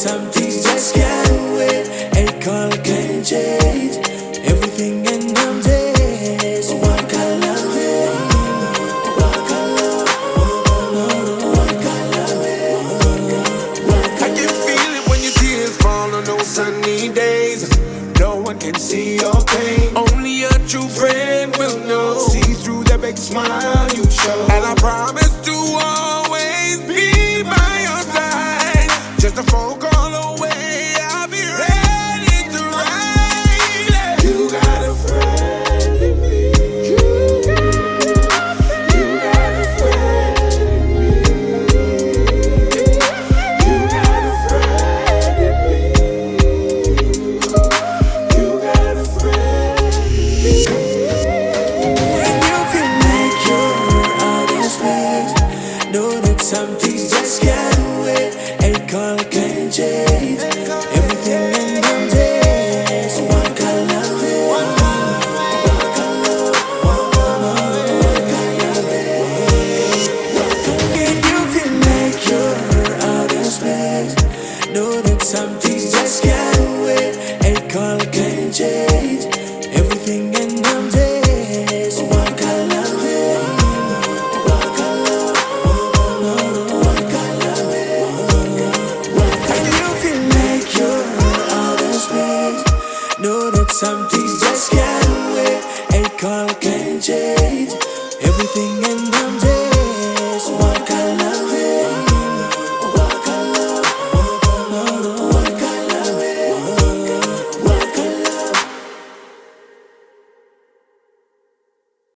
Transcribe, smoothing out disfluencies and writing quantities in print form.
something's just can't wait. A color can change everything in them days. One color, one color, one color. I can feel it when your tears fall on those sunny days. No one can see your pain. Only a true friend will know. See through that big smile you show. And I promise to always be by your side. Just a phone call away, I'll be ready to ride. You got a friend in me. You got a friend in me. You got a friend in me. You got a friend in me. When you feel like you're out of space, know that something's just can't wait. A color can change everything in them days. One color, one color, one color. When you feel like you're out of space, know that something's just can't wait. A color can change everything in them days. One color, one color, one color. When you feel like you're out of space, know that something's just can't wait. A color can change everything in them days.